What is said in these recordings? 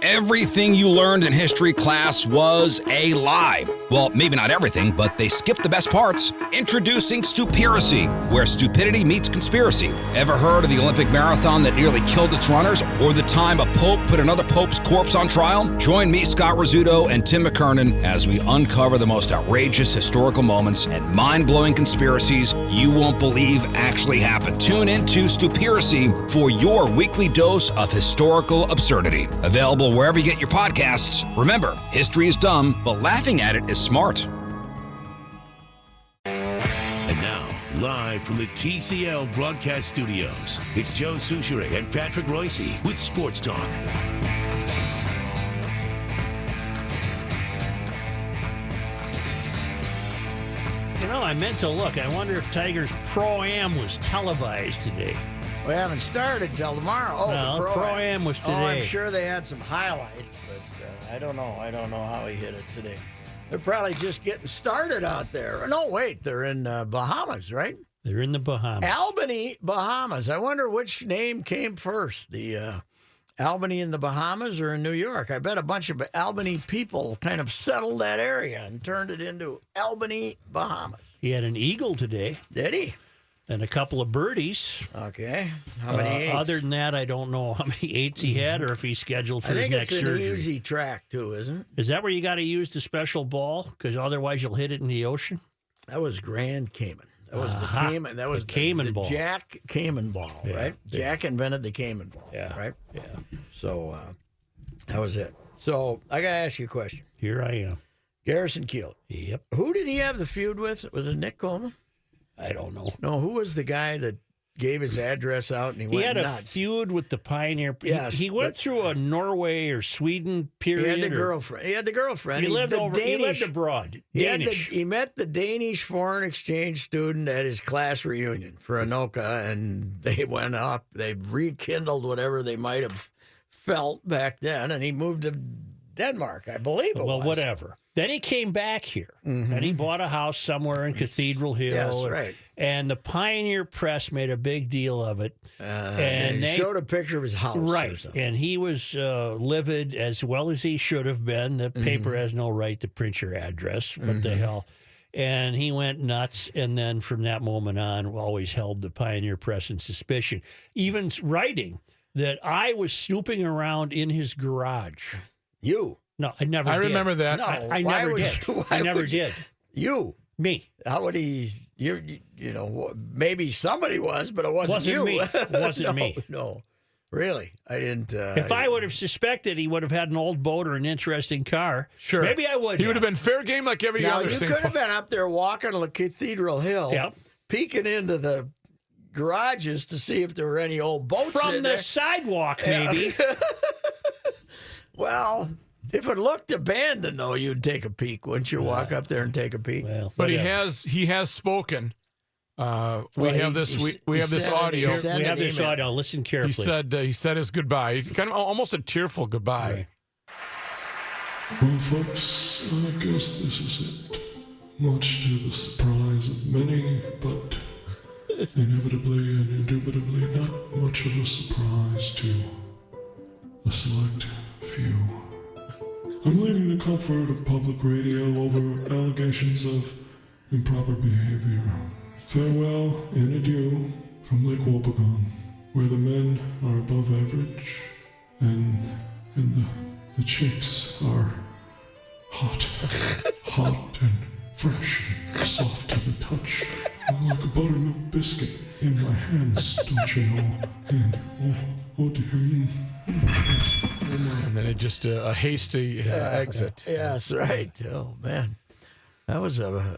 Everything you learned in history class was a lie. Well, maybe not everything, but they skipped the best parts. Introducing Stupiracy, where stupidity meets conspiracy. Ever heard of the Olympic marathon that nearly killed its runners? Or the time a pope put another pope's corpse on trial? Join me, Scott Rizzuto, and Tim McKernan as we uncover the most outrageous historical moments and mind-blowing conspiracies you won't believe actually happened. Tune into Stupiracy for your weekly dose of historical absurdity. Available wherever you get your podcasts. Remember, history is dumb, but laughing at it is smart. And now, live from the TCL broadcast studios, it's Joe Souchere and Patrick Royce with Sports Talk. You know, I meant to look. I wonder if Tigers Pro-Am was televised today. We haven't started till tomorrow. Oh, no, the Pro-Am was today. Oh, I'm sure they had some highlights, but I don't know. I don't know how he hit it today. They're probably just getting started out there. No, wait, they're in Bahamas, right? They're in the Bahamas. Albany, Bahamas. I wonder which name came first, the Albany in the Bahamas or in New York. I bet a bunch of Albany people kind of settled that area and turned it into Albany, Bahamas. He had an eagle today. Did he? And a couple of birdies. Okay. How many eights? Other than that, I don't know how many eights he had or if he's scheduled for his next surgery. I think it's an easy track, too, isn't it? Is that where you got to use the special ball? Because otherwise you'll hit it in the ocean? That was Grand Cayman. That was the Cayman. That was the Cayman ball. Jack Cayman ball, yeah, right? yeah. Jack invented the Cayman ball, right? Yeah. So that was it. So I got to ask you a question. Here I am. Garrison Keillor. Yep. Who did he have the feud with? Was it Nick Coleman? I don't know. No, who was the guy that gave his address out and he went nuts? He had a feud with the Pioneer. Yes, he went through a Norway or Sweden period. He had the girlfriend. He lived abroad. He met the Danish foreign exchange student at his class reunion for Anoka, and they went up. They rekindled whatever they might have felt back then, and he moved to Denmark, I believe it was. Well, whatever. Then he came back here, and he bought a house somewhere in Cathedral Hill. Yes, right. And the Pioneer Press made a big deal of it. And they showed a picture of his house. Right. Or something. And he was livid, as well as he should have been. The paper has no right to print your address. What the hell? And he went nuts, and then from that moment on, always held the Pioneer Press in suspicion. Even writing that I was snooping around in his garage. You? No, I never did. I remember that. No, I never did. I never did. You? Me. How would he? You know, maybe somebody was, but it wasn't you. Me. It wasn't me. No, really, I didn't. If I would have suspected he would have had an old boat or an interesting car, sure, maybe I would. He would have been fair game like every other. You could have been up there walking on Cathedral Hill, peeking into the garages to see if there were any old boats from in the there. Sidewalk, maybe. Well, if it looked abandoned, though, you'd take a peek. Wouldn't you walk up there and take a peek? Well, but he has spoken. We have this audio. We have this audio. Listen carefully. He said his goodbye. Kind of almost a tearful goodbye. Right. Well, folks, I guess this is it. Much to the surprise of many, but inevitably and indubitably not much of a surprise to a select few. I'm leaving the comfort of public radio over allegations of improper behavior. Farewell and adieu from Lake Wobegon, where the men are above average and the chicks are hot and fresh and soft to the touch. I'm like a buttermilk biscuit in my hands, don't you know? And oh dear. Yes. And then it just a hasty exit. Yes, right. Oh man, that was him.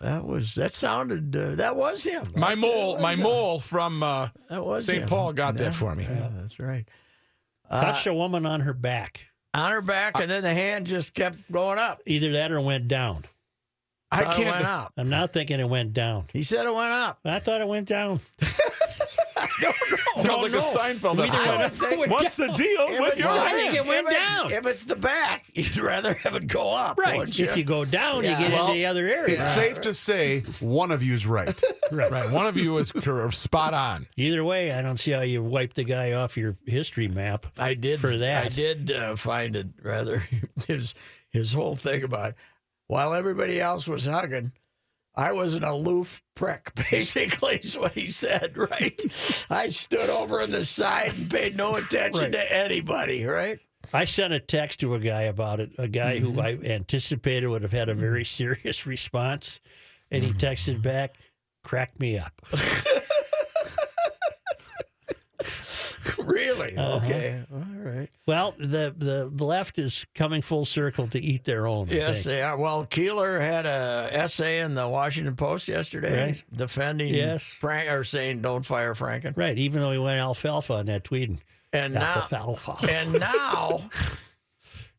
My mole from St. Paul got that for me. Yeah, that's right. Touched a woman on her back. On her back, and then the hand just kept going up. Either that or went down. I can't. It went up. I'm not thinking it went down. He said it went up. I thought it went down. Sounds like a Seinfeld episode. What's the deal with your I hand? think it went down. if it's the back, you'd rather have it go up, wouldn't you? If you go down, Yeah. you get Well, into the other area. It's safe to say one of you's right. Right. One of you is spot on. Either way, I don't see how you wipe the guy off your history map. I did for that. I did find it rather his whole thing about while everybody else was hugging, I was an aloof prick, basically, is what he said, right? I stood over on the side and paid no attention to anybody, right? I sent a text to a guy about it, a guy who I anticipated would have had a very serious response, and he texted back, cracked me up. Really? Okay. All right. Well, the left is coming full circle to eat their own. I Yes, think. they are. Well, Keillor had a essay in the Washington Post yesterday Right. defending Frank, or saying don't fire Franken. Right, even though he went alfalfa on that tweeting. And now, Alfalfa.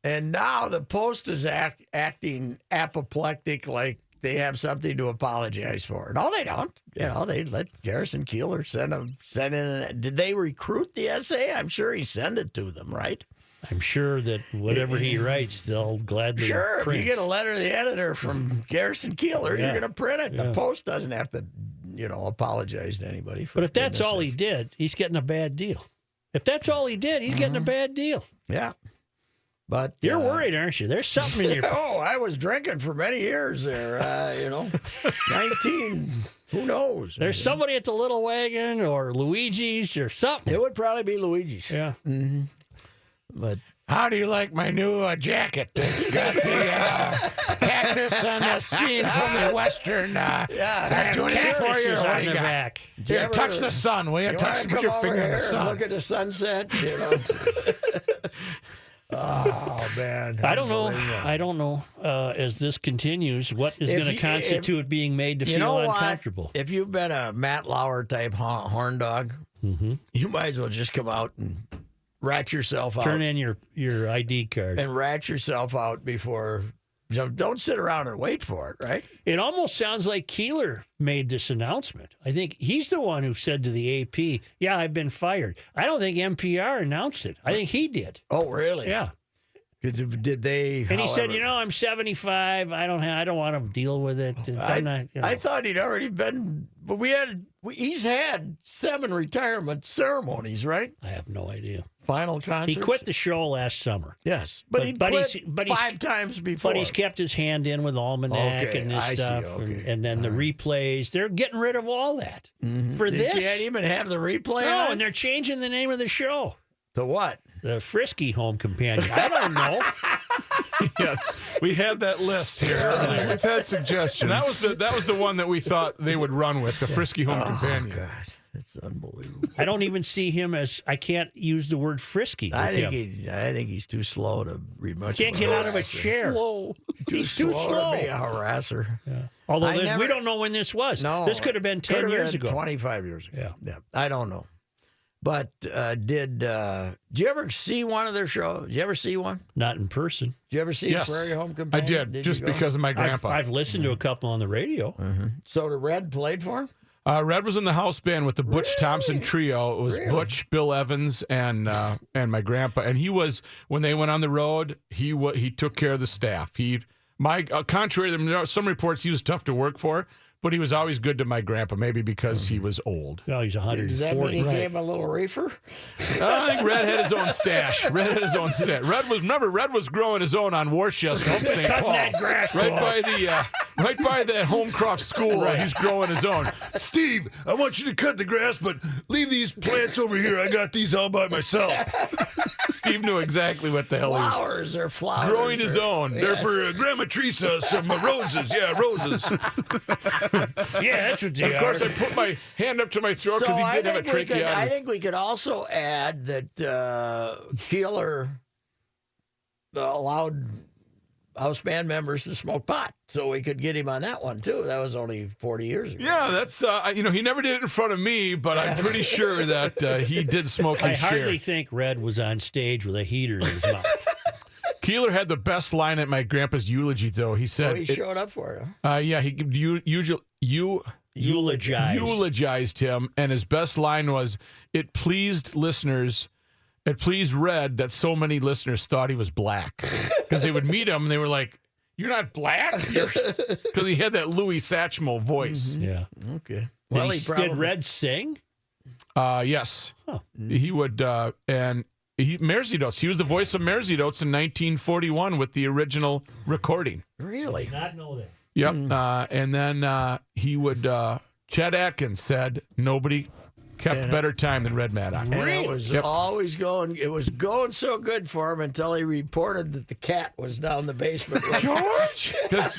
and now the Post is acting apoplectic, like they have something to apologize for. No, they don't. You know, they let Garrison Keillor send in. Did they recruit the essay? I'm sure he sent it to them, right? I'm sure that whatever he writes, they'll gladly Sure. print. If you get a letter to the editor from Garrison Keillor, you're going to print it. The Yeah. Post doesn't have to, apologize to anybody. For But if that's doing all this. he did, he's getting a bad deal. If that's all he did, he's getting a bad deal. Yeah. But You're worried, aren't you? There's something in your... Oh, I was drinking for many years there. 19. Who knows? There's somebody at the Little Wagon or Luigi's or something. It would probably be Luigi's. Yeah. But How do you like my new jacket? It's got the cactus and the scene from the Western. Doing it for you. Cactuses What on do you the got? back. Here, ever- touch the sun, will you? you Touch want to put come your over finger in here the and sun. look at the sunset? Oh, man. I don't know. Unbelievable. I don't know. As this continues, what is If going to you- constitute being made to You feel know what? uncomfortable? If you've been a Matt Lauer type horn dog, you might as well just come out and rat yourself out. Turn in your ID card. And rat yourself out before. Don't sit around and wait for it, right? It almost sounds like Keillor made this announcement. I think he's the one who said to the AP, "Yeah, I've been fired." I don't think NPR announced it. I think he did. Oh, really? Yeah. 'Cause did they? And he said, however- I'm 75. I don't want to deal with it. I'm not, I thought he'd already been, but he's had 7 retirement ceremonies, right? I have no idea. Final concerts. He quit the show last summer. Yes, but he quit he's 5 times before. But he's kept his hand in with Almanac Okay, and this I see, stuff. okay. And then the replays. They're getting rid of all that for You this. can't even have the replay. No, on? and they're changing the name of the show. To what? The Frisky Home Companion. I don't know. Yes, we had that list here earlier. We've had suggestions. And that was the one that we thought they would run with, the Frisky Home Companion. God, it's unbelievable. I don't even see him as, I can't use the word frisky with I him. think he's too slow to read much. Can't of get a out of a harasser. chair. He's too slow. to be a harasser. Although I never- we don't know when this was. No, This could have been 10 years ago. 25 years ago. Yeah. I don't know. But did you ever see one of their shows? Did you ever see one? Not in person. Did you ever see Yes, Prairie Home I Companion? did, you just go? because of my grandpa. I've listened to a couple on the radio. So the Red played for him? Red was in the house band with the Butch Thompson Trio. It was Butch, Bill Evans, and my grandpa. And he was, when they went on the road, he took care of the staff. Contrary to some reports, he was tough to work for, but he was always good to my grandpa. Maybe because he was old. Oh, he's Does that mean 140. he gave him a little reefer? I think Red had his own stash. Red was growing his own on Worcester, Hope St. Paul, right by the Homecroft School. He's growing his own. Steve, I want you to cut the grass, but leave these plants over here. I got these all by myself. Steve knew exactly what the hell he was Flowers or flowers. growing his own. They're for Grandma Teresa, some roses. Yeah, roses. Yeah, that's what they Of course, are. I put my hand up to my throat So because he I did have a think, we could, I tracheotomy. think we could also add that Keillor allowed house band members to smoke pot, so we could get him on that one too. That was only 40 years ago. Yeah, that's he never did it in front of me, but I'm pretty sure that he did smoke I his hardly share. think Red was on stage with a heater in his mouth. Keillor had the best line at my grandpa's eulogy, though. He So said, he showed up for it. yeah, he Eulogized. eulogized him, and his best line was, "It pleased listeners it pleased Red that so many listeners thought he was black because they would meet him and they were like, "You're not black," because he had that Louis Satchmo voice. Yeah. Okay. Well, Well, did Red sing? Yes, he would, and Mersey Notes. He was the voice of Mersey Notes in 1941 with the original recording. Really? Not know that. Yep, and then he would. Chet Atkins said nobody kept better time than Red Maddox. And it was always going. It was going so good for him until he reported that the cat was down the basement. George, because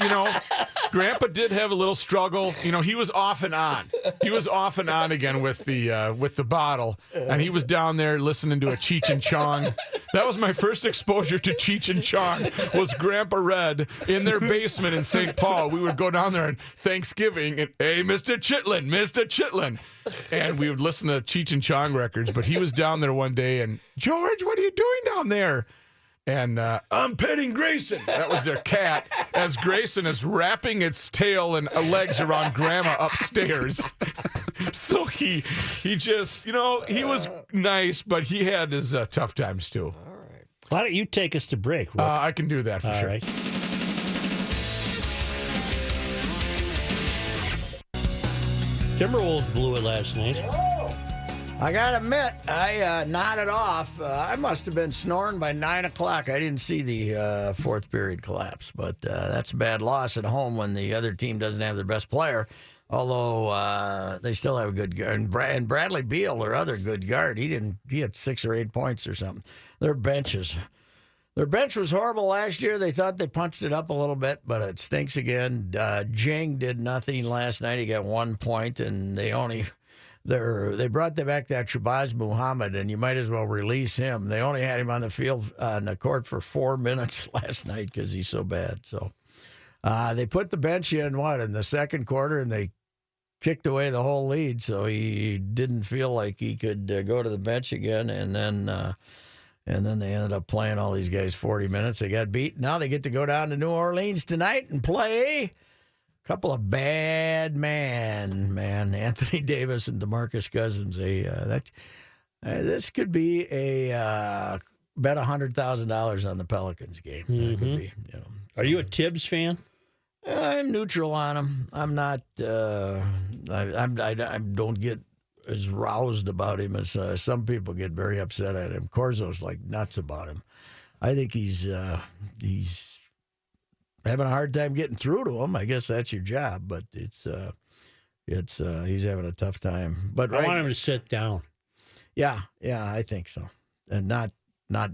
Grandpa did have a little struggle. He was off and on. He was off and on again with the bottle, and he was down there listening to a Cheech and Chong. That was my first exposure to Cheech and Chong. Was Grandpa Red in their basement in St. Paul? We would go down there on Thanksgiving and, "Hey, Mr. Chitlin," and we would listen to Cheech and Chong records. But he was down there one day, and George, what are you doing down there? And I'm petting Grayson. That was their cat, as Grayson is wrapping its tail and legs around Grandma upstairs. So he just, he was nice, but he had his tough times too. Why don't you take us to break, Rick? I can do that for All sure. right. Timberwolves blew it last night. I gotta admit, I nodded off. I must have been snoring by 9 o'clock. I didn't see the fourth period collapse, but that's a bad loss at home when the other team doesn't have their best player. Although they still have a good guard, and Bradley Beal, their other good guard, he had 6 or 8 points or something. Their bench was horrible last year. They thought they punched it up a little bit, but it stinks again. Jing did nothing last night. He got 1 point, and they brought back that Shabazz Muhammad, and you might as well release him. They only had him on the field on the court for 4 minutes last night because he's so bad. So they put the bench in the second quarter, and they kicked away the whole lead. So he didn't feel like he could go to the bench again, and then they ended up playing all these guys 40 minutes. They got beat. Now they get to go down to New Orleans tonight and play couple of bad man, Anthony Davis and DeMarcus Cousins. This could be a bet $100,000 on the Pelicans game. That could be, Are you a Tibbs fan? I'm neutral on him. I'm not. I don't get as roused about him as some people get very upset at him. Corzo's like nuts about him. I think he's having a hard time getting through to him. I guess that's your job, but he's having a tough time. But I want him to sit down. Yeah, I think so, and not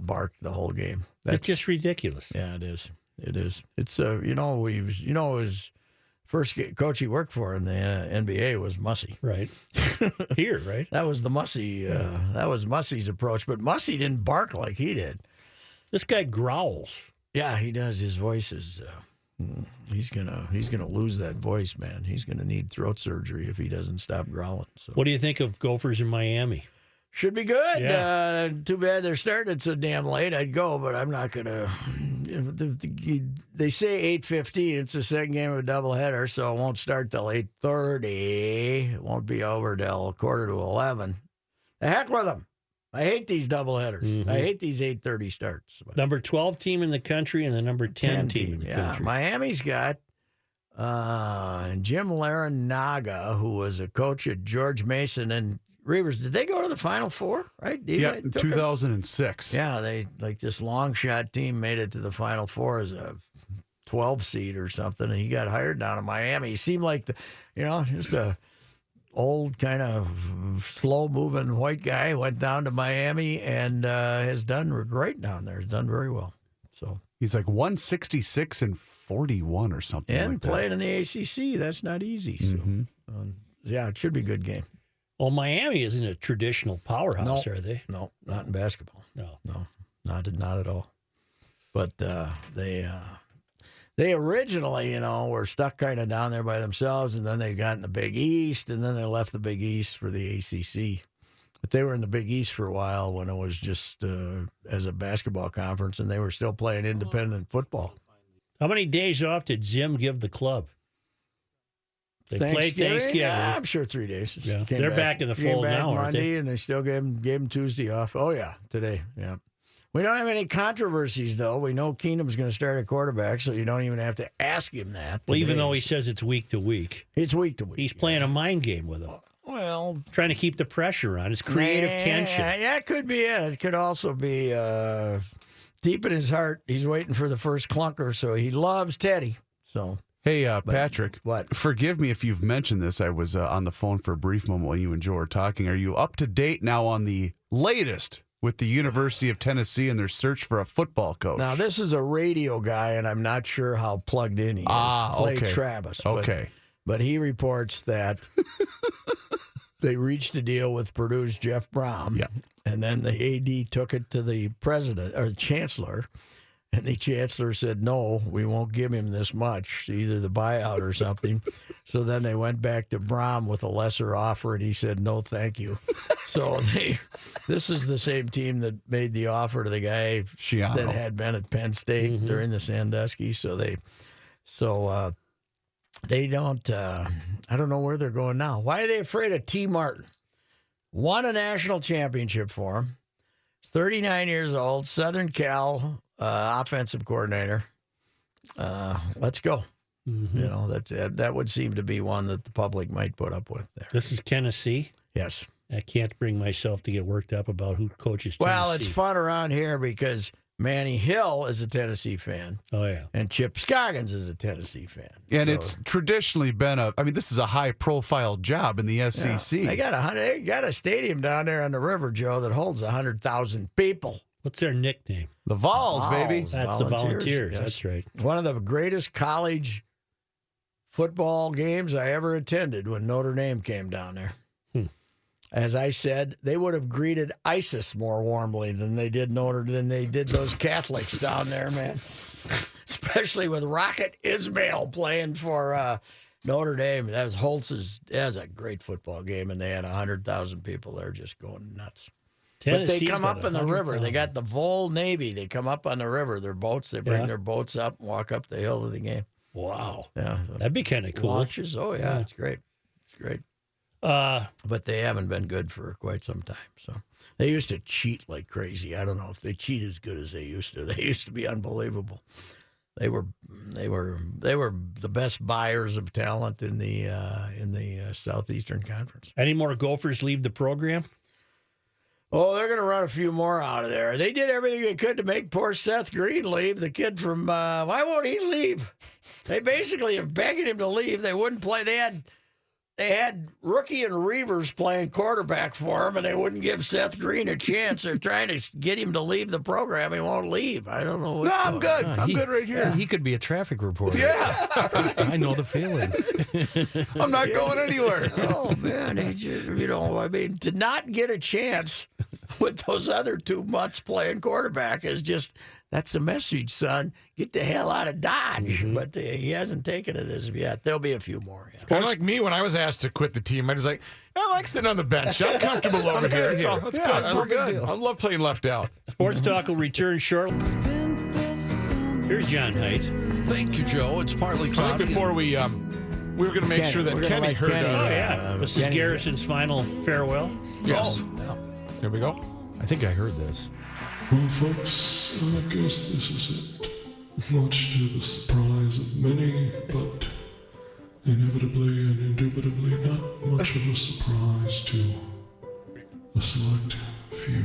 bark the whole game. That's just ridiculous. Yeah, it is. It is. It's his first coach he worked for in the NBA was Mussy. Right. Here, right? That was the Mussy. That was Mussy's approach, but Mussy didn't bark like he did. This guy growls. Yeah, he does. His voice is. He's gonna lose that voice, man. He's gonna need throat surgery if he doesn't stop growling. So. What do you think of Gophers in Miami? Should be good. Yeah. Too bad they're starting it so damn late. I'd go, but I'm not gonna. They say 8:15. It's the second game of a doubleheader, so it won't start till 8:30. It won't be over till 10:45. The heck with them. I hate these doubleheaders. Mm-hmm. I hate these 8:30 starts. Number 12 team in the country and the number 10 team in the country. Miami's got Jim Larinaga, who was a coach at George Mason and Reavers. Did they go to the Final Four? Right? Yeah, 2006. Yeah, they this long shot team made it to the Final Four as a 12 seed or something, and he got hired down in Miami. He seemed like just a old kind of slow-moving white guy, went down to Miami and has done great down there. Has done very well. So he's like 166 and 41 or something. And like playing in the ACC, that's not easy. So yeah, it should be a good game. Well, Miami isn't a traditional powerhouse, No. are they? No, not in basketball. No. Not at all. But they originally, were stuck kind of down there by themselves, and then they got in the Big East, and then they left the Big East for the ACC. But they were in the Big East for a while when it was just as a basketball conference, and they were still playing independent football. How many days off did Zim give the club? They played Thanksgiving. Yeah, I'm sure 3 days. Yeah. They're back in the fold now, aren't Monday, they? and they still gave him Tuesday off. Oh, yeah, today. Yeah. We don't have any controversies, though. We know Keenum's going to start at quarterback, so you don't even have to ask him that. Well, even though he says it's week to week. It's week to week. He's playing a mind game with him. Well, trying to keep the pressure on. It's creative tension. Yeah, it could be it. It could also be deep in his heart. He's waiting for the first clunker, so he loves Teddy. So, hey, Patrick. What? Forgive me if you've mentioned this. I was on the phone for a brief moment while you and Joe were talking. Are you up to date now on the latest with the University of Tennessee and their search for a football coach? Now, this is a radio guy, and I'm not sure how plugged in he is. Clay okay. Travis. Okay. But he reports that they reached a deal with Purdue's Jeff Brom. Yeah. And then the AD took it to the president or the chancellor. And the chancellor said, no, we won't give him this much, either the buyout or something. So then they went back to Brom with a lesser offer, and he said, no, thank you. So this is the same team that made the offer to the guy Schiano. that had been at Penn State during the Sandusky. So they don't, I don't know where they're going now. Why are they afraid of T. Martin? Won a national championship for him. 39 years old, Southern Cal offensive coordinator. Let's go. Mm-hmm. You know, that would seem to be one that the public might put up with there. This is Tennessee. Yes. I can't bring myself to get worked up about who coaches Tennessee. Well, it's fun around here because Manny Hill is a Tennessee fan. Oh, yeah. And Chip Scoggins is a Tennessee fan. And So, it's traditionally been this is a high-profile job in the SEC. They got a stadium down there on the river, Joe, that holds 100,000 people. What's their nickname? The Vols, baby. That's the Volunteers. Yes. That's right. One of the greatest college football games I ever attended when Notre Dame came down there. As I said, they would have greeted ISIS more warmly than they did those Catholics down there, man. Especially with Rocket Ismail playing for Notre Dame. That was a great football game, and they had 100,000 people there just going nuts. But they come up in the river. They got the Vol Navy. They come up on the river. Their boats. They bring their boats up and walk up the hill of the game. Wow. Yeah, That'd be kind of cool. Launches. Oh yeah, it's great. It's great. But they haven't been good for quite some time. So they used to cheat like crazy. I don't know if they cheat as good as they used to. They used to be unbelievable. They were the best buyers of talent in the Southeastern Conference. Any more Gophers leave the program? Oh, they're going to run a few more out of there. They did everything they could to make poor Seth Green leave. The kid from why won't he leave? They basically are begging him to leave. They wouldn't play. They had Rookie and Reavers playing quarterback for him, and they wouldn't give Seth Green a chance. They're trying to get him to leave the program. He won't leave. I don't know. No, I'm good. I'm good right here. He could be a traffic reporter. Yeah. I know the feeling. I'm not going anywhere. Oh, man. To not get a chance with those other 2 months playing quarterback is just, that's the message, son. Get the hell out of Dodge. But he hasn't taken it as of yet. There'll be a few more. Yeah. Kind of like me when I was asked to quit the team. I was like, I like sitting on the bench. I'm comfortable over here. That's all. That's good. we're good. I love playing left out. Sports Talk will return shortly. Here's John Height. Thank you, Joe. It's partly I think cloudy. before we were going to make sure that We're gonna Kenny let heard. Kenny- Oh, yeah. This is Kenny- Garrison's final farewell. Yes. Here we go. I think I heard this. Well, folks, I guess this is it. Much to the surprise of many, but inevitably and indubitably not much of a surprise to a select few.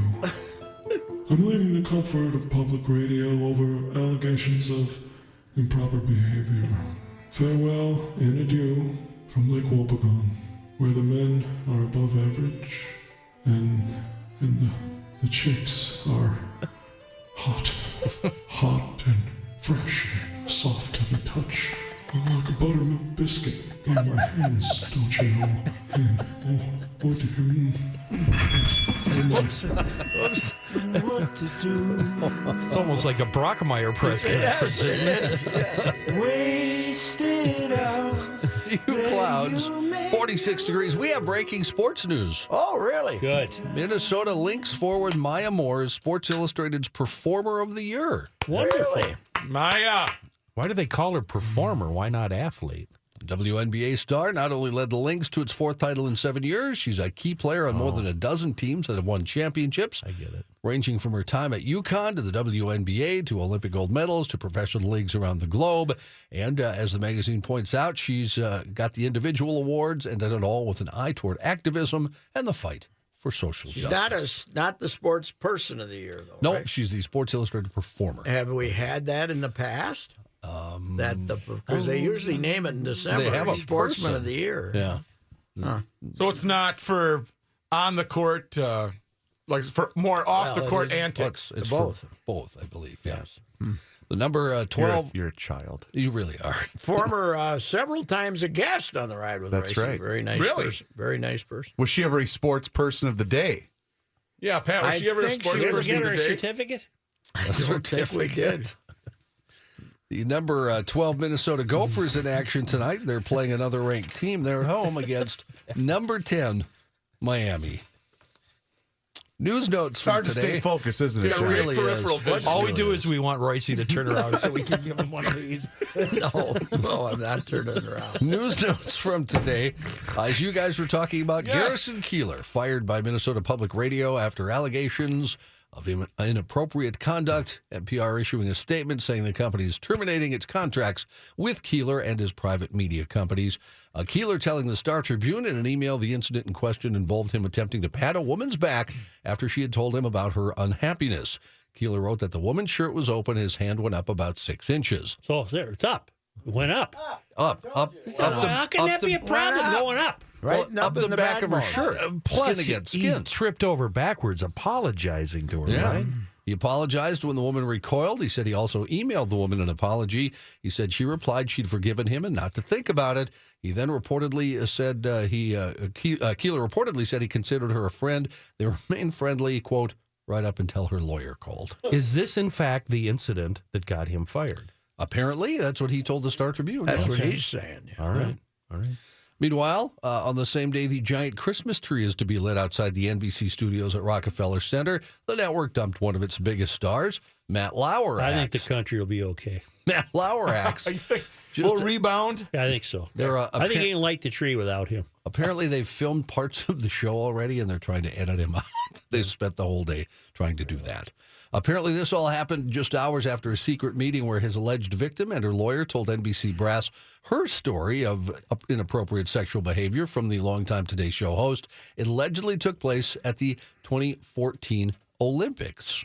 I'm leaving the comfort of public radio over allegations of improper behavior. Farewell and adieu from Lake Wobegon, where the men are above average and the chicks are hot and fresh and soft to the touch. I'm like a buttermilk biscuit in my hands, don't you know? And oh dear. Yes. What to do? It's almost like a Brockmeyer press conference, isn't it? Wasted out. Few clouds, 46 degrees. We have breaking sports news. Oh, really? Good. Minnesota Lynx forward Maya Moore is Sports Illustrated's Performer of the Year. Wonderful. Really? Maya. Why do they call her performer? Why not athlete? WNBA star not only led the Lynx to its 4th title in 7 years, she's a key player on more than a dozen teams that have won championships. I get it. Ranging from her time at UConn to the WNBA to Olympic gold medals to professional leagues around the globe. And as the magazine points out, she's got the individual awards and done it all with an eye toward activism and the fight for social justice. Not the sports person of the year, though. No, right? she's the Sports Illustrated performer. Have we had that in the past? Because they usually name it in December. They have a Sportsman person. of the Year. Yeah. So it's not for on the court, like for more off the court it is. antics. It's both. for both, I believe. Yes. The number 12. You're a child. You really are. Former several times a guest on the Ride with That's Racing. right. Very nice Really? person. Very nice person. Was she ever a sports person of the day? Yeah, Pat, was I she ever a think sports she Did you ever person get her a today? certificate? I don't think we did. The number 12 Minnesota Gophers in action tonight. They're playing another ranked team. They're at home against number 10 Miami. News notes It's from hard to today. stay focused, isn't it? Yeah, John? really peripheral is. vision. All we Really do is. is we want Royce to turn around so we can give him one of these. No, I'm not turning around. News notes from today. As you guys were talking about, Yes. Garrison Keillor fired by Minnesota Public Radio after allegations of inappropriate conduct, NPR issuing a statement saying the company is terminating its contracts with Keillor and his private media companies. Keillor telling the Star Tribune in an email the incident in question involved him attempting to pat a woman's back after she had told him about her unhappiness. Keillor wrote that the woman's shirt was open, his hand went up about 6 inches. So there, it's up. It went up. Up. How can that be a problem going up? Right up in the back of her backbone. shirt. Plus, skin against he skin. tripped over backwards, apologizing to her, Yeah. right? He apologized when the woman recoiled. He said he also emailed the woman an apology. He said she replied she'd forgiven him and not to think about it. He then reportedly said Keillor reportedly said he considered her a friend. They remained friendly, quote, right up until her lawyer called. Is this, in fact, the incident that got him fired? Apparently, that's what he told the Star Tribune. That's Yeah. what he's saying. Yeah. All right. Meanwhile, on the same day, the giant Christmas tree is to be lit outside the NBC studios at Rockefeller Center. The network dumped one of its biggest stars, Matt Lauer. I think the acts. country will be okay. Matt Lauer acts. Will rebound? I think so. They're, I think he can light the tree without him. Apparently, they've filmed parts of the show already, and they're trying to edit him out. They spent the whole day trying to do that. Apparently, this all happened just hours after a secret meeting where his alleged victim and her lawyer told NBC Brass her story of inappropriate sexual behavior from the longtime Today Show host. It allegedly took place at the 2014 Olympics.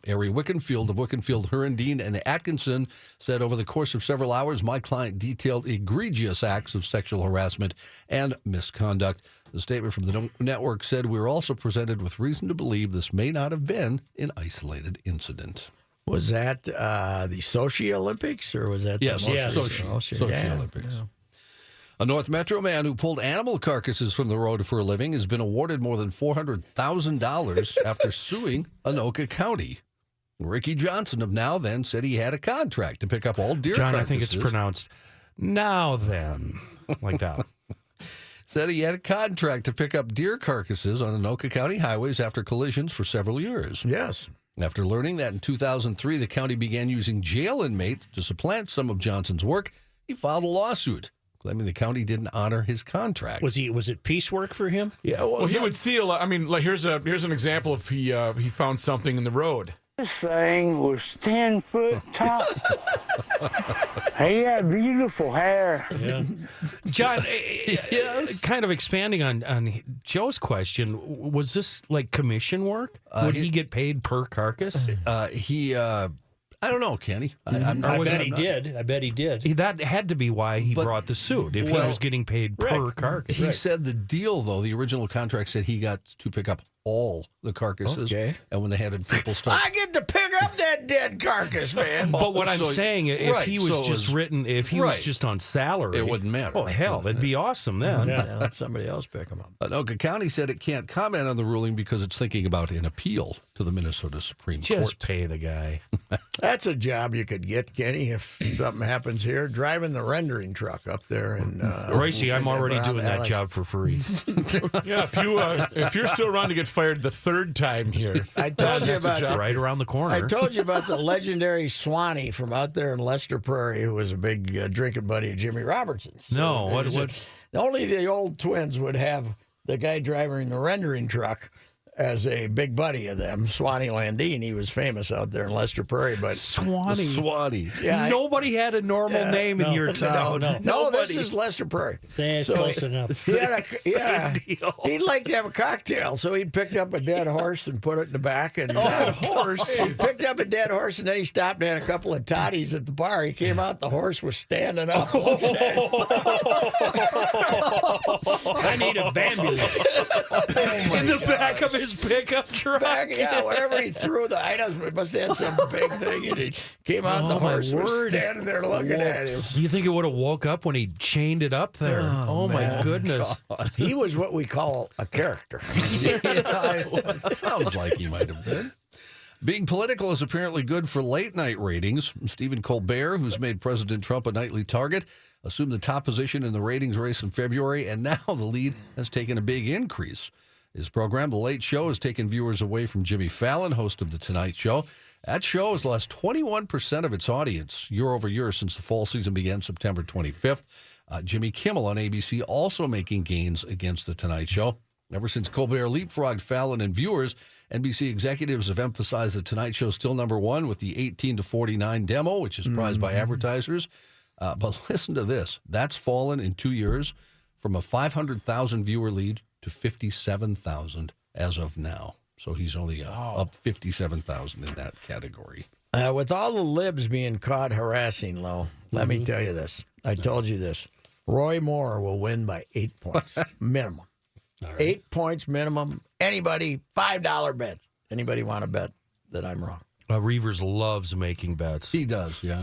Ari Wickenfield of Wickenfield, Herendeen, and Atkinson said over the course of several hours, my client detailed egregious acts of sexual harassment and misconduct. The statement from the network said we were also presented with reason to believe this may not have been an isolated incident. Was that the Sochi Olympics or was that Yes, the Sochi Yeah. Olympics. A North Metro man who pulled animal carcasses from the road for a living has been awarded more than $400,000 after suing Anoka County. Ricky Johnson of Now Then said he had a contract to pick up all deer John, carcasses. I think it's pronounced now then, like that. Said he had a contract to pick up deer carcasses on Anoka County highways after collisions for several years. Yes. After learning that in 2003 the county began using jail inmates to supplant some of Johnson's work, he filed a lawsuit claiming the county didn't honor his contract. Was it piecework for him? Yeah, Well, he would see a lot. I mean, like here's an example if he found something in the road. This thing was 10 foot tall. He had beautiful hair. Yeah. John, Yes. kind of expanding on Joe's question, was this like commission work? Would he get paid per carcass? I don't know, Kenny. I'm not, I was bet it he not- did. I bet he did. That had to be why he But- brought the suit, if he well, was getting paid per right. carcass. he said the deal, though, the original contract said he got to pick up all the carcasses. Okay. And when they had people start... I get to pick up that dead carcass, man. But what I'm So- saying, if right, he was so it just was- written, if he right. was just on salary, It wouldn't matter. Oh hell, that'd be awesome then. Yeah, let somebody else pick them up. Anoka County said it can't comment on the ruling because it's thinking about an appeal to the Minnesota Supreme Just Court. pay the guy. That's a job you could get, Kenny, if something happens here. Driving the rendering truck up there. And Royce, I'm already Alex. doing that job for free. Yeah, if you're still around to get fired the third time here. I told you That's a about job. Right around the corner. I told you about the legendary Swanee from out there in Lester Prairie, who was a big drinking buddy of Jimmy Robertson's. No, what? Only the old twins would have the guy driving the rendering truck as a big buddy of them, Swanee Landine. He was famous out there in Lester Prairie, but Swanee. yeah, Nobody had a normal name in your town. no, this is Lester Prairie. That's close enough. He'd like to have a cocktail, so he picked up a dead horse and put it in the back. And horse. He picked up a dead horse, and then he stopped and had a couple of toddies at the bar. He came out, the horse was standing up. Looking at him. I need a ambulance. In the back of his pickup truck. Wherever he threw the items, it must have had some big thing. And he came out, the horse was standing there looking at him. Do you think it would have woke up when he chained it up there? Oh my goodness. He was what we call a character. Sounds like he might have been. Being political is apparently good for late-night ratings. Stephen Colbert, who's made President Trump a nightly target, assumed the top position in the ratings race in February, and now the lead has taken a big increase. His program, The Late Show, has taken viewers away from Jimmy Fallon, host of The Tonight Show. That show has lost 21% of its audience year over year since the fall season began September 25th. Jimmy Kimmel on ABC also making gains against The Tonight Show. Ever since Colbert leapfrogged Fallon and viewers, NBC executives have emphasized The Tonight Show still number one with the 18 to 49 demo, which is prized by advertisers. But listen to this. That's fallen in 2 years from a 500,000 viewer lead to 57,000 as of now. So he's only up 57,000 in that category. With all the libs being caught harassing Lowe, let me tell you this. I told you this. Roy Moore will win by 8 points minimum. 8 points minimum. Anybody, $5 bet. Anybody want to bet that I'm wrong? Reavers loves making bets. He does, yeah.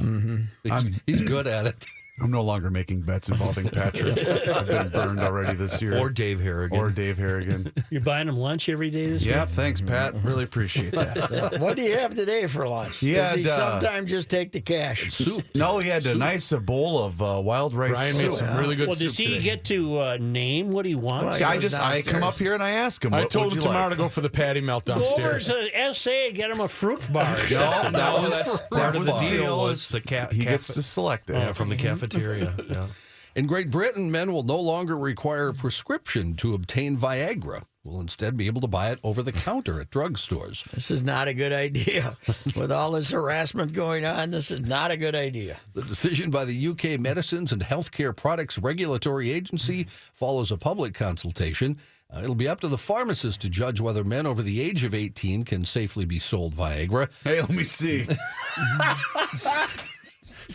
He's good at it. I'm no longer making bets involving Patrick. I've been burned already this year. Or Dave Harrigan. You're buying him lunch every day this week? Yeah, thanks, Pat. Really appreciate that. What do you have today for lunch? Does he sometimes just take the cash? Soup. No, he had a nice bowl of wild rice Brian soup. made some really good Well, soup does he today. get to name what he wants? I come up here and I ask him. I what told would him you tomorrow like? to go for the patty melt Go over downstairs. to SA, get him a fruit bar. No, Part that of was the the deal deal. was the He gets to select it. from the cafeteria. Yeah. In Great Britain, men will no longer require a prescription to obtain Viagra. Will instead be able to buy it over the counter at drugstores. This is not a good idea. With all this harassment going on, this is not a good idea. The decision by the UK Medicines and Healthcare Products Regulatory Agency follows a public consultation. It'll be up to the pharmacist to judge whether men over the age of 18 can safely be sold Viagra. Hey, let me see.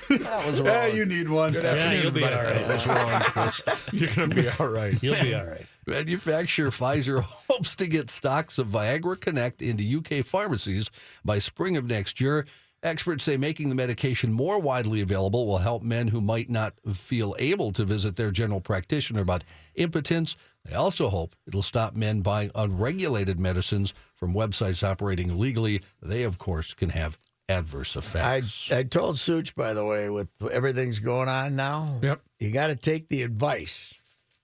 That was wrong. Yeah, you need one. Yeah, you'll be all right. That's wrong, Chris. You're going to be all right. You'll be all right. Manufacturer Pfizer hopes to get stocks of Viagra Connect into UK pharmacies by spring of next year. Experts say making the medication more widely available will help men who might not feel able to visit their general practitioner about impotence. They also hope it'll stop men buying unregulated medicines from websites operating illegally. They, of course, can have adverse effects. I told Such, by the way, with everything's going on now, Yep. you got to take the advice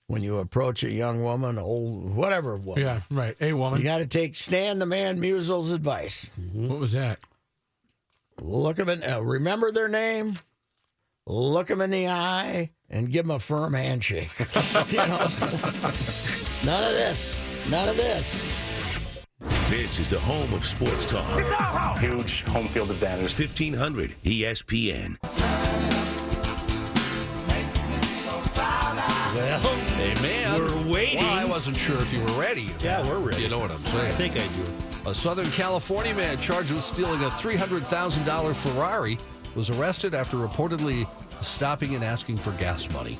when you approach a young woman, old, whatever woman. Yeah, right. Hey, woman. You got to take Stan the Man Musel's advice. What was that? Look them in, remember their name, look them in the eye, and give them a firm handshake. You know? None of this. None of this. This is the home of sports talk. Huge home field advantage. 1500 ESPN. Well, Hey, man. we're waiting. Well, I wasn't sure if you were ready. Yeah, we're ready. You know what I'm I saying. think I do. A Southern California man charged with stealing a $300,000 Ferrari was arrested after reportedly stopping and asking for gas money.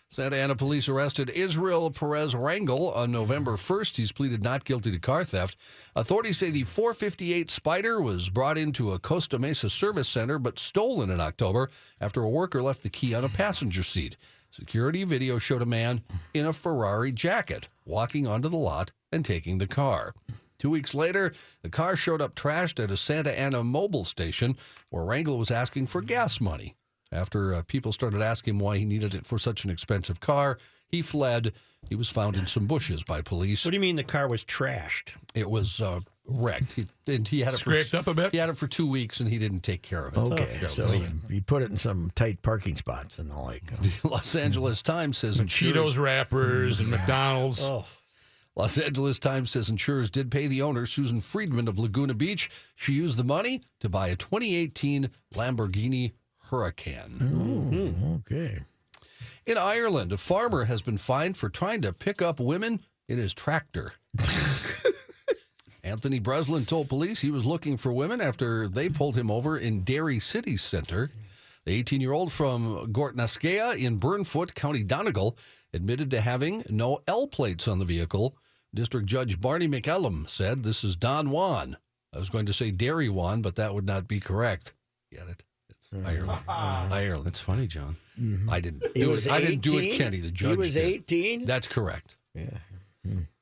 Santa Ana police arrested Israel Perez Rangel on November 1st. He's pleaded not guilty to car theft. Authorities say the 458 Spider was brought into a Costa Mesa service center but stolen in October after a worker left the key on a passenger seat. Security video showed a man in a Ferrari jacket walking onto the lot and taking the car. 2 weeks later, the car showed up trashed at a Santa Ana mobile station where Rangel was asking for gas money. After people started asking him why he needed it for such an expensive car, he fled. He was found in some bushes by police. What do you mean the car was trashed? It was wrecked. He had it Scraped up a bit? He had it for 2 weeks, and he didn't take care of it. Okay, so you put it in some tight parking spots and the like. The Los Angeles Times says Cheetos wrappers and McDonald's. Oh, Los Angeles Times says insurers did pay the owner, Susan Friedman of Laguna Beach. She used the money to buy a 2018 Lamborghini Huracan. Okay. In Ireland, a farmer has been fined for trying to pick up women in his tractor. Anthony Breslin told police he was looking for women after they pulled him over in Derry City Centre. The 18-year-old from Gortnaskea in Burnfoot, County Donegal, admitted to having no L plates on the vehicle. District Judge Barney McEllum said, "This is Don Juan." I was going to say Derry Juan, but that would not be correct. Get it? It's Ireland. Ireland. That's funny, John. I didn't do it. I didn't do it, Kenny. The judge He was did. 18? That's correct. Yeah.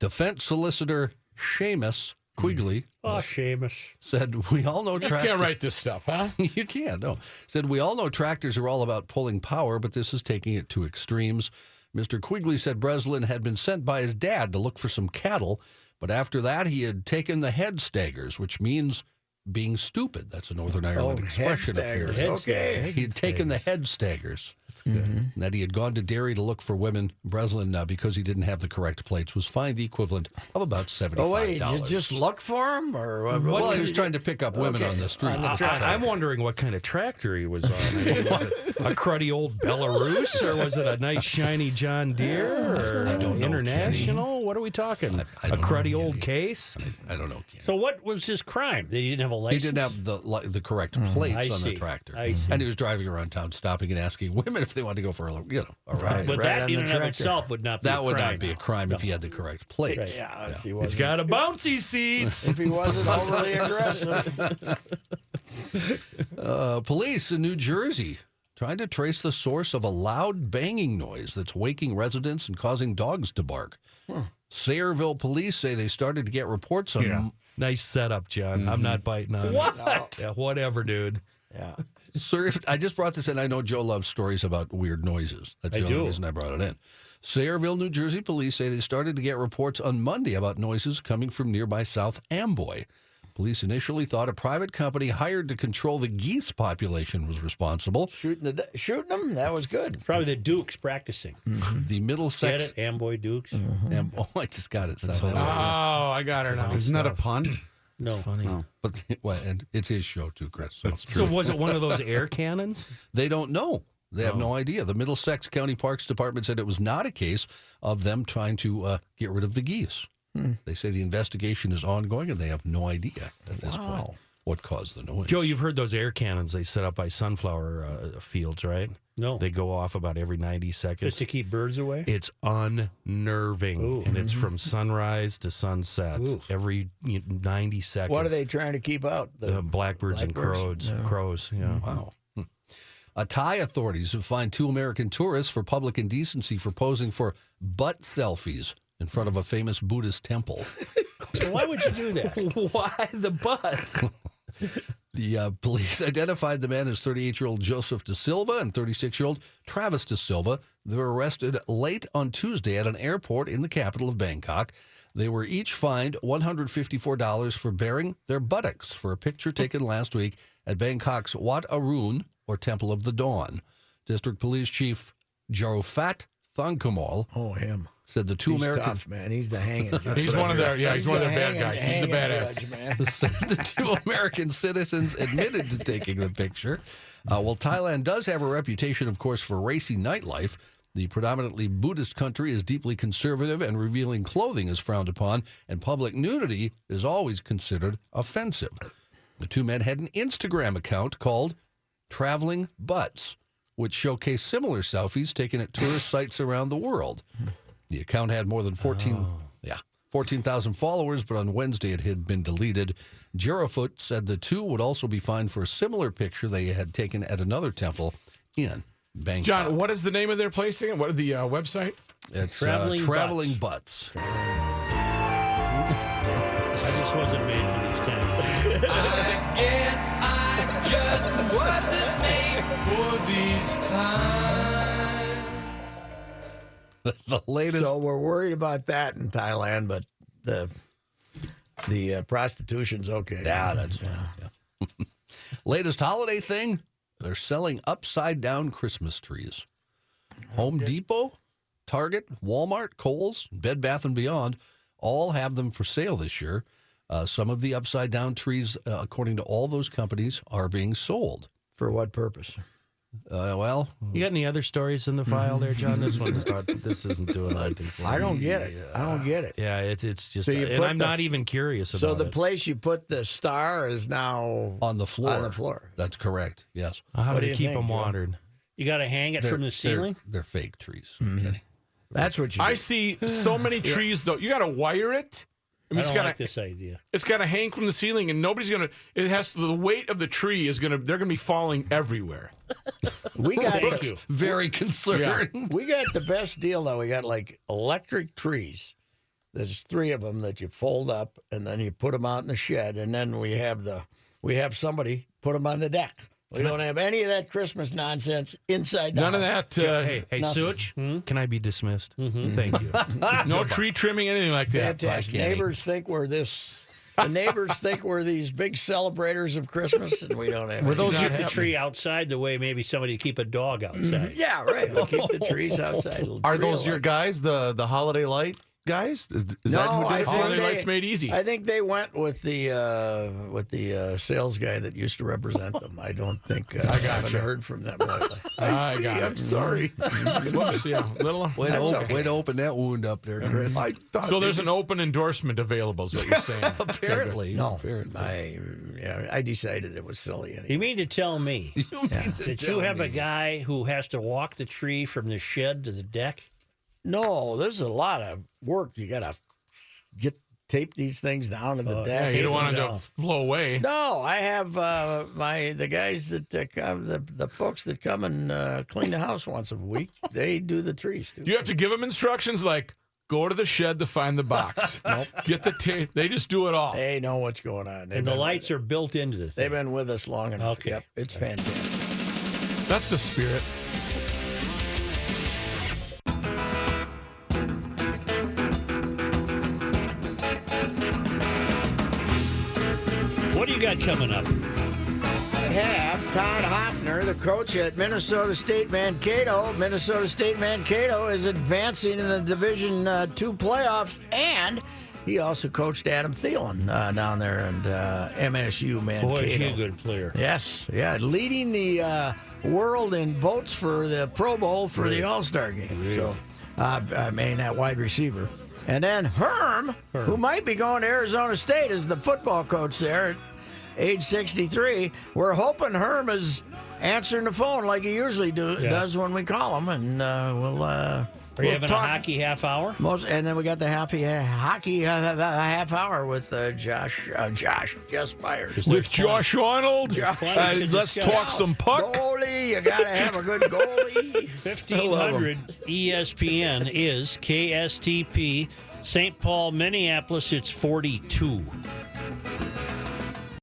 Defense solicitor Seamus Quigley Seamus. said, "We all know You tractors." can't write this stuff, huh? You can't, no. Said, "We all know tractors are all about pulling power, but this is taking it to extremes." Mr. Quigley said Breslin had been sent by his dad to look for some cattle, but after that he had taken the head staggers, which means being stupid. That's a Northern Ireland expression. Head staggers. apparently. Okay. He had taken the head staggers. That's good. And that he had gone to Derry to look for women. Breslin, because he didn't have the correct plates, was fined the equivalent of about $75. Oh, wait, did you just look for him? Or what? Well, he was trying to pick up women on the street. I'm wondering what kind of tractor he was on. I mean, was it a cruddy old Belarus, or was it a nice shiny John Deere, or I don't know, international? What are we talking? I A don't know, cruddy old Kenny. case? I don't know, Kenny. So what was his crime? That he didn't have a He license? didn't have the correct plates I on the see. tractor. I see. And he was driving around town, stopping and asking women if they wanted to go for a ride. But Right that on in the and of tractor. itself would not be That a would crime. not be a crime if he had the correct plates. Right. Yeah, if he It's wasn't, got a bouncy seat. if he wasn't overly aggressive. Police in New Jersey trying to trace the source of a loud banging noise that's waking residents and causing dogs to bark. Sayreville police say they started to get reports on Nice setup, John. I'm not biting on What? Yeah, whatever, dude. Yeah. Sir, I just brought this in. I know Joe loves stories about weird noises. That's the only reason I brought it in. Sayreville, New Jersey police say they started to get reports on Monday about noises coming from nearby South Amboy. Police initially thought a private company hired to control the geese population was responsible. Shooting them? That was good. Probably the Dukes practicing. The Middlesex... Get it? Amboy Dukes? I just got it. South Oh, Amboy. I got her now. Isn't that a pun? No. Funny. But and it's his show too, Chris. So So was it one of those air cannons? they don't know. They have no idea. The Middlesex County Parks Department said it was not a case of them trying to get rid of the geese. They say the investigation is ongoing and they have no idea at this point what caused the noise. Joe, you've heard those air cannons they set up by sunflower fields, right? No. They go off about every 90 seconds. Just to keep birds away? It's unnerving, Ooh. and it's from sunrise to sunset Ooh. every 90 seconds. What are they trying to keep out? Blackbirds and crows. Crows, yeah. Wow. Thai authorities have fined 2 American tourists for public indecency for posing for butt selfies in front of a famous Buddhist temple. Why would you do that? Why the butt? The police identified the men as 38-year-old Joseph De Silva and 36-year-old Travis De Silva. They were arrested late on Tuesday at an airport in the capital of Bangkok. They were each fined $154 for baring their buttocks for a picture taken last week at Bangkok's Wat Arun, or Temple of the Dawn. District Police Chief Jarofat Thangkamal Oh, him. said the 2 He's American... tough, man. He's the hanging. He's one of their he's one of their bad guys. He's the badass. Judge, man. The 2 American citizens admitted to taking the picture. While Thailand does have a reputation, of course, for racy nightlife, the predominantly Buddhist country is deeply conservative and revealing clothing is frowned upon, and public nudity is always considered offensive. The 2 men had an Instagram account called Traveling Butts, which showcased similar selfies taken at tourist sites around the world. The account had more than 14,000 followers, but on Wednesday it had been deleted. Jerofut said the 2 would also be fined for a similar picture they had taken at another temple in Bangkok. John, what is the name of their place again? What is the website? It's Traveling Butts. I just wasn't made for these times. I guess I just wasn't made for these The latest. So we're worried about that in Thailand, but the prostitution's okay. Yeah, that's fine. Yeah. Latest holiday thing, they're selling upside-down Christmas trees. Home Depot, Target, Walmart, Kohl's, Bed Bath & Beyond all have them for sale this year. Some of the upside-down trees, according to all those companies, are being sold. For what purpose? Well, You got any other stories in the file there, John? This isn't doing anything for me. I don't get it. I don't get it. Yeah, it's just, So you and put I'm the- not even curious about So the it. place you put the star is now on the floor. On the floor. That's correct, yes. How What do do they you keep think, them Joe? watered? You got to hang it from the ceiling? They're fake trees. Mm-hmm. Kenny. That's what you I do. see so many trees, though. You got to wire it. I mean, I it's don't got like to this idea. it's got to hang from the ceiling, and nobody's gonna. It has the weight of the tree is gonna. They're gonna be falling everywhere. We got Thank you. Very concerned. We got the best deal though. We got like electric trees. There's 3 of them that you fold up and then you put them out in the shed, and then we have somebody put them on the deck. We don't have any of that Christmas nonsense inside the None of house. that. Hey, nothing. Such, can I be dismissed? Thank you. No tree trimming, anything like that. Fantastic. Neighbors think we're this. The neighbors think we're these big celebrators of Christmas, and we don't have. Were any. those not keep the happening. tree outside the way maybe somebody keep a dog outside? Yeah, right. We'll keep the trees outside. Are Real those your life. guys, the holiday light guys? Is that No, who I did think it? Holiday lights made easy. I think they went with the sales guy that used to represent them. I don't think I haven't heard from them lately. I got it. I'm sorry. Whoops, yeah, little. Way to open that wound up there, Chris. I thought So there's an open endorsement available, is what you're saying. Apparently. No, Apparently. I decided it was silly. Anyway. You mean to tell me that you have a guy who has to walk the tree from the shed to the deck? No, there's a lot of work. You got to tape these things down to the Yeah, deck. you don't want them to blow away. No, I have the guys that come, the folks that come and clean the house once a week. They do the trees too. Do you have to give them instructions like go to the shed to find the box? Nope. Get the tape. They just do it all. They know what's going on. They've And the been lights are built into the They've thing. been with us long enough. Okay. Yep, it's fantastic. That's the spirit. What do you got coming up? I have Todd Hoffner, the coach at Minnesota State Mankato. Minnesota State Mankato is advancing in the Division II playoffs, and he also coached Adam Thielen down there and MSU Mankato. Boy, is he a good player. Yes, yeah, leading the world in votes for the Pro Bowl for the All-Star game. So, I mean, that wide receiver. And then Herm, who might be going to Arizona State as the football coach there at age 63. We're hoping Herm is answering the phone like he usually does when we call him, and we'll. Are you having a hockey half hour? And then we got the hockey half hour with Josh Myers. With Josh Arnold, plenty to let's discuss. talk some puck. Goalie, you got to have a good goalie. 1500 ESPN is KSTP. St. Paul, Minneapolis, it's 42.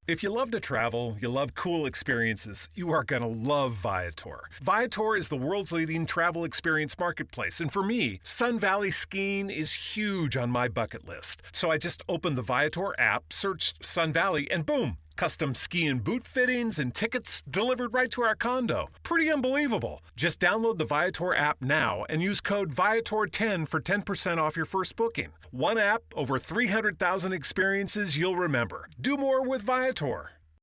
If you love to travel, you love cool experiences, you are going to love Viator. Viator is the world's leading travel experience marketplace. And for me, Sun Valley skiing is huge on my bucket list. So I just opened the Viator app, searched Sun Valley, and boom, custom ski and boot fittings and tickets delivered right to our condo. Pretty unbelievable. Just download the Viator app now and use code Viator10 for 10% off your first booking. One app, over 300,000 experiences you'll remember. Do more with Viator.